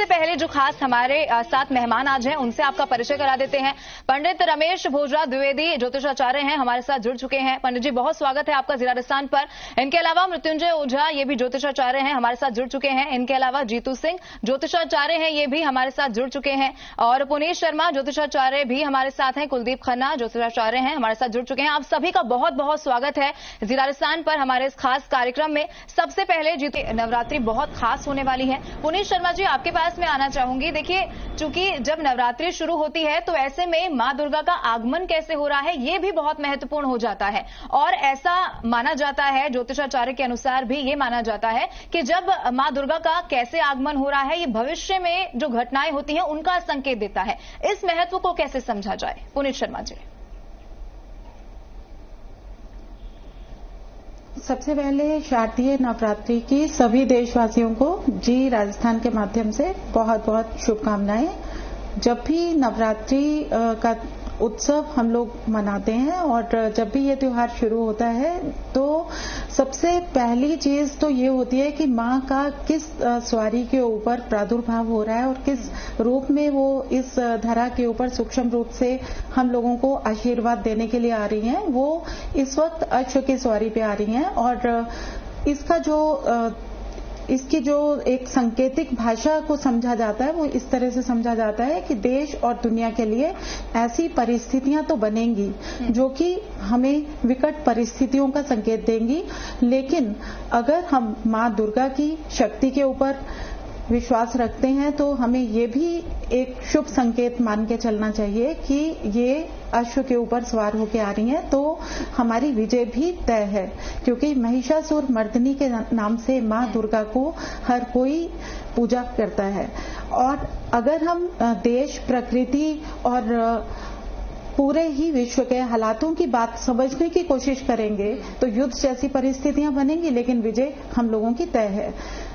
सबसे पहले जो खास हमारे साथ मेहमान आज हैं उनसे आपका परिचय करा देते हैं। पंडित रमेश भोजरा द्विवेदी ज्योतिषाचार्य हैं, हमारे साथ जुड़ चुके हैं। पंडित जी, बहुत स्वागत है आपका जीरा राजस्थान पर। इनके अलावा मृत्युंजय ओझा, ये भी ज्योतिषाचार्य हैं, हमारे साथ जुड़ चुके हैं। इनके अलावा जीतू सिंह ज्योतिषाचार्य हैं, ये भी हमारे साथ जुड़ चुके हैं। और पुनीत शर्मा ज्योतिषाचार्य भी हमारे साथ हैं। कुलदीप खन्ना ज्योतिषाचार्य हैं, हमारे साथ जुड़ चुके हैं। आप सभी का बहुत बहुत स्वागत है जीरा राजस्थान पर हमारे इस खास कार्यक्रम में। सबसे पहले जीते नवरात्रि बहुत खास होने वाली है। पुनीत शर्मा जी, आपके पास मैं आना चाहूंगी। देखिए, चूंकि जब नवरात्रि शुरू होती है तो ऐसे में मां दुर्गा का आगमन कैसे हो रहा है ये भी बहुत महत्वपूर्ण हो जाता है। और ऐसा माना जाता है, ज्योतिषाचार्य के अनुसार भी ये माना जाता है कि जब मां दुर्गा का कैसे आगमन हो रहा है ये भविष्य में जो घटनाएं होती हैं उनका संकेत देता है। इस महत्व को कैसे समझा जाए, पुनीत शर्मा जी? सबसे पहले शारदीय नवरात्रि की सभी देशवासियों को जी राजस्थान के माध्यम से बहुत बहुत शुभकामनाएं। जब भी नवरात्रि का उत्सव हम लोग मनाते हैं और जब भी ये त्योहार शुरू होता है तो सबसे पहली चीज तो ये होती है कि माँ का किस सवारी के ऊपर प्रादुर्भाव हो रहा है और किस रूप में वो इस धरा के ऊपर सूक्ष्म रूप से हम लोगों को आशीर्वाद देने के लिए आ रही हैं। वो इस वक्त अश्व की सवारी पे आ रही हैं और इसकी जो एक सांकेतिक भाषा को समझा जाता है वो इस तरह से समझा जाता है कि देश और दुनिया के लिए ऐसी परिस्थितियां तो बनेंगी जो कि हमें विकट परिस्थितियों का संकेत देंगी। लेकिन अगर हम मां दुर्गा की शक्ति के ऊपर विश्वास रखते हैं तो हमें ये भी एक शुभ संकेत मान के चलना चाहिए कि ये अश्व के ऊपर सवार होके आ रही हैं तो हमारी विजय भी तय है, क्योंकि महिषासुर मर्दिनी के नाम से मां दुर्गा को हर कोई पूजा करता है। और अगर हम देश, प्रकृति और पूरे ही विश्व के हालातों की बात समझने की कोशिश करेंगे तो युद्ध जैसी परिस्थितियां बनेंगी, लेकिन विजय हम लोगों की तय है।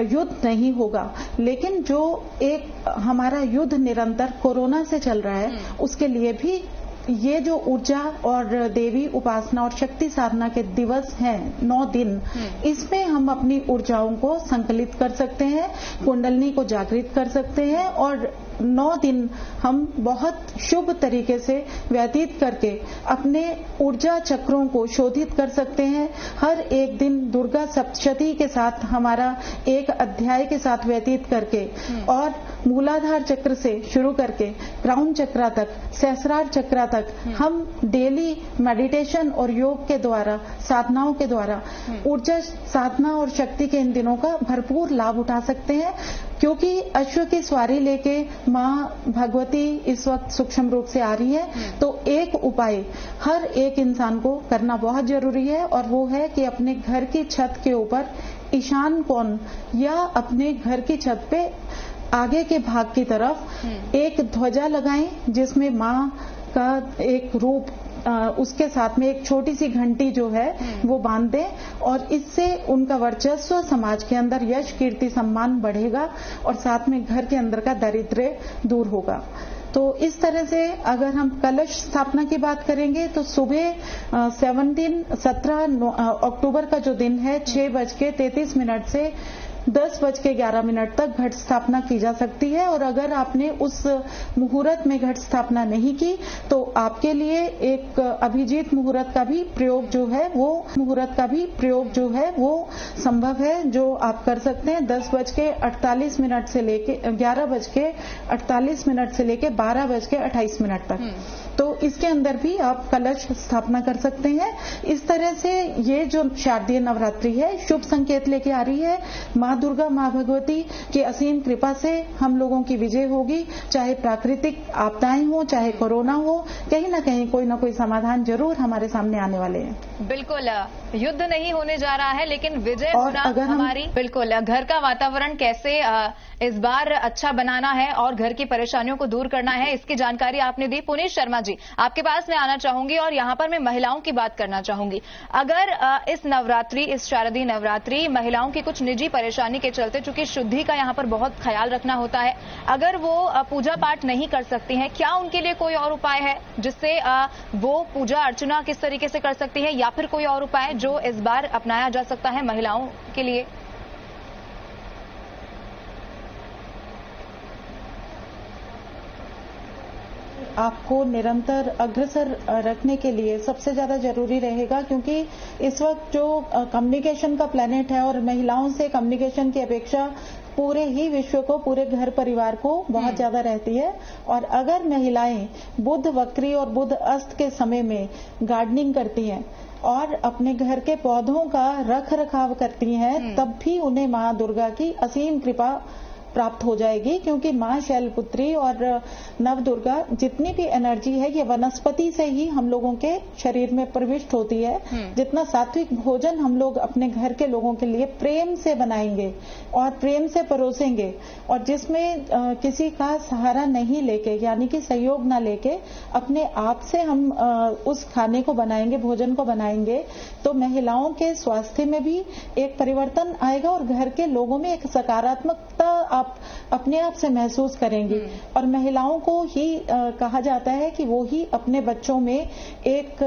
युद्ध नहीं होगा, लेकिन जो एक हमारा युद्ध निरंतर कोरोना से चल रहा है उसके लिए भी ये जो ऊर्जा और देवी उपासना और शक्ति साधना के दिवस हैं 9 दिन, इसमें हम अपनी ऊर्जाओं को संकलित कर सकते हैं, कुंडलनी को जागृत कर सकते हैं और 9 दिन हम बहुत शुभ तरीके से व्यतीत करके अपने ऊर्जा चक्रों को शोधित कर सकते हैं। हर एक दिन दुर्गा सप्तशती के साथ हमारा एक अध्याय के साथ व्यतीत करके और मूलाधार चक्र से शुरू करके क्राउन चक्र तक, सहस्रार चक्र तक हम डेली मेडिटेशन और योग के द्वारा, साधनाओं के द्वारा ऊर्जा साधना और शक्ति के इन दिनों का भरपूर लाभ उठा सकते हैं। क्योंकि अश्व की सवारी लेके मां भगवती इस वक्त सूक्ष्म रूप से आ रही है तो एक उपाय हर एक इंसान को करना बहुत जरूरी है और वो है कि अपने घर की छत के ऊपर ईशान कोण या अपने घर की छत पे आगे के भाग की तरफ एक ध्वजा लगाएं जिसमें मां का एक रूप, उसके साथ में एक छोटी सी घंटी जो है वो बांध दें और इससे उनका वर्चस्व समाज के अंदर, यश, कीर्ति, सम्मान बढ़ेगा और साथ में घर के अंदर का दारिद्र्य दूर होगा। तो इस तरह से अगर हम कलश स्थापना की बात करेंगे तो सुबह 17 अक्टूबर का जो दिन है 6:33 से 10:11 तक घट स्थापना की जा सकती है। और अगर आपने उस मुहूर्त में घट स्थापना नहीं की तो आपके लिए एक अभिजीत मुहूर्त का भी प्रयोग जो है वो संभव है, जो आप कर सकते हैं 10:48 से लेके 11:48 से लेके 12:28 तक। तो इसके अंदर भी आप कलश स्थापना कर सकते हैं। इस तरह से ये जो शारदीय नवरात्रि है शुभ संकेत लेके आ रही है। मां दुर्गा, मां भगवती की असीम कृपा से हम लोगों की विजय होगी। चाहे प्राकृतिक आपदाएं हो, चाहे कोरोना हो, कहीं ना कहीं कोई ना कोई समाधान जरूर हमारे सामने आने वाले हैं। बिल्कुल, युद्ध नहीं होने जा रहा है लेकिन विजय होना हमारी। बिल्कुल, घर का वातावरण कैसे इस बार अच्छा बनाना है और घर की परेशानियों को दूर करना है, इसकी जानकारी आपने दी। पुनीत शर्मा जी, आपके पास मैं आना चाहूंगी और यहाँ पर मैं महिलाओं की बात करना चाहूंगी। अगर इस शारदीय नवरात्रि महिलाओं की कुछ निजी परेशानी के चलते, चूंकि शुद्धि का यहाँ पर बहुत ख्याल रखना होता है, अगर वो पूजा पाठ नहीं कर सकती हैं, क्या उनके लिए कोई और उपाय है जिससे वो पूजा अर्चना किस तरीके से कर सकती है, या फिर कोई और उपाय जो इस बार अपनाया जा सकता है महिलाओं के लिए? आपको निरंतर अग्रसर रखने के लिए सबसे ज्यादा जरूरी रहेगा, क्योंकि इस वक्त जो कम्युनिकेशन का प्लेनेट है और महिलाओं से कम्युनिकेशन की अपेक्षा पूरे ही विश्व को, पूरे घर परिवार को बहुत ज्यादा रहती है। और अगर महिलाएं बुध वक्री और बुध अस्त के समय में गार्डनिंग करती हैं और अपने घर के पौधों का रख रखाव करती हैं, तब भी उन्हें मां दुर्गा की असीम कृपा प्राप्त हो जाएगी, क्योंकि मां शैलपुत्री और नव दुर्गा जितनी भी एनर्जी है ये वनस्पति से ही हम लोगों के शरीर में प्रविष्ट होती है। जितना सात्विक भोजन हम लोग अपने घर के लोगों के लिए प्रेम से बनाएंगे और प्रेम से परोसेंगे, और जिसमें किसी का सहारा नहीं लेके, यानी कि सहयोग ना लेके अपने आप से हम उस खाने को बनाएंगे, भोजन को बनाएंगे, तो महिलाओं के स्वास्थ्य में भी एक परिवर्तन आएगा और घर के लोगों में एक सकारात्मकता आप अपने आप से महसूस करेंगी। और महिलाओं को ही कहा जाता है कि वो ही अपने बच्चों में एक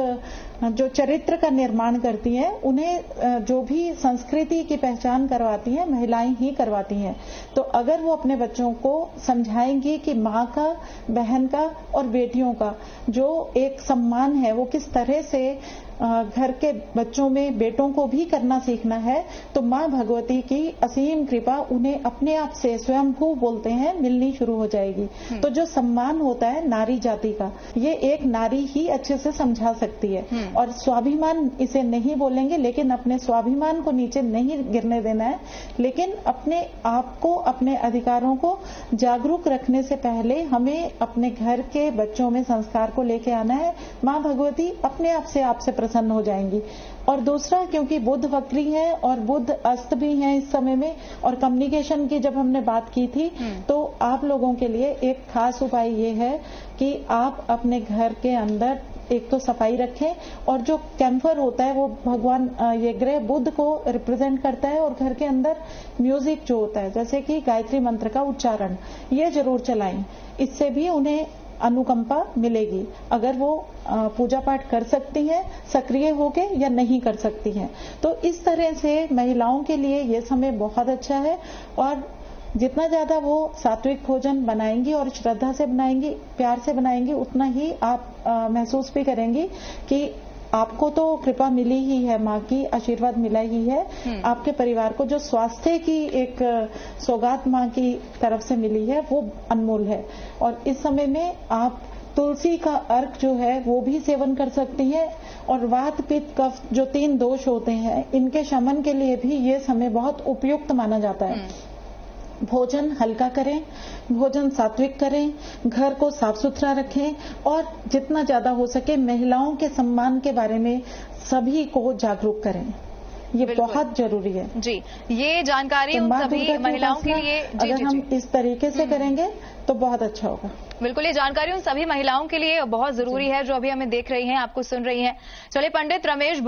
जो चरित्र का निर्माण करती हैं, उन्हें जो भी संस्कृति की पहचान करवाती हैं महिलाएं ही करवाती हैं। तो अगर वो अपने बच्चों को समझाएंगी कि माँ का, बहन का और बेटियों का जो एक सम्मान है वो किस तरह से घर के बच्चों में बेटों को भी करना सीखना है, तो माँ भगवती की असीम कृपा उन्हें अपने आप से स्वयंभू बोलते हैं मिलनी शुरू हो जाएगी। तो जो सम्मान होता है नारी जाति का, ये एक नारी ही अच्छे से समझा सकती है। और स्वाभिमान इसे नहीं बोलेंगे, लेकिन अपने स्वाभिमान को नीचे नहीं गिरने देना है, लेकिन अपने आप को, अपने अधिकारों को जागरूक रखने से पहले हमें अपने घर के बच्चों में संस्कार को लेके आना है। माँ भगवती अपने आप से आपसे प्रसन्न हो जाएंगी। और दूसरा, क्योंकि बुध वक्री है और बुध अस्त भी है इस समय में, और कम्युनिकेशन की जब हमने बात की थी, तो आप लोगों के लिए एक खास उपाय ये है कि आप अपने घर के अंदर एक तो सफाई रखें, और जो कैम्फर होता है वो भगवान, ये ग्रह बुध को रिप्रेजेंट करता है, और घर के अंदर म्यूजिक जो होता है जैसे कि गायत्री मंत्र का उच्चारण, ये जरूर चलाएं। इससे भी उन्हें अनुकंपा मिलेगी। अगर वो पूजा पाठ कर सकती हैं सक्रिय होके या नहीं कर सकती हैं, तो इस तरह से महिलाओं के लिए ये समय बहुत अच्छा है। और जितना ज्यादा वो सात्विक भोजन बनाएंगी और श्रद्धा से बनाएंगी, प्यार से बनाएंगी, उतना ही आप महसूस भी करेंगी कि आपको तो कृपा मिली ही है, माँ की आशीर्वाद मिला ही है। आपके परिवार को जो स्वास्थ्य की एक सौगात माँ की तरफ से मिली है वो अनमोल है। और इस समय में आप तुलसी का अर्क जो है वो भी सेवन कर सकती हैं। और वात पित्त कफ जो 3 दोष होते हैं, इनके शमन के लिए भी ये समय बहुत उपयुक्त माना जाता है। भोजन हल्का करें, भोजन सात्विक करें, घर को साफ सुथरा रखें, और जितना ज्यादा हो सके महिलाओं के सम्मान के बारे में सभी को जागरूक करें। ये बहुत जरूरी है जी। ये जानकारी उन सभी महिलाओं के लिए अगर हम इस तरीके से करेंगे तो बहुत अच्छा होगा। बिल्कुल, ये जानकारी उन सभी महिलाओं के लिए बहुत जरूरी है जो अभी हमें देख रही हैं, आपको सुन रही हैं। चलिए, पंडित रमेश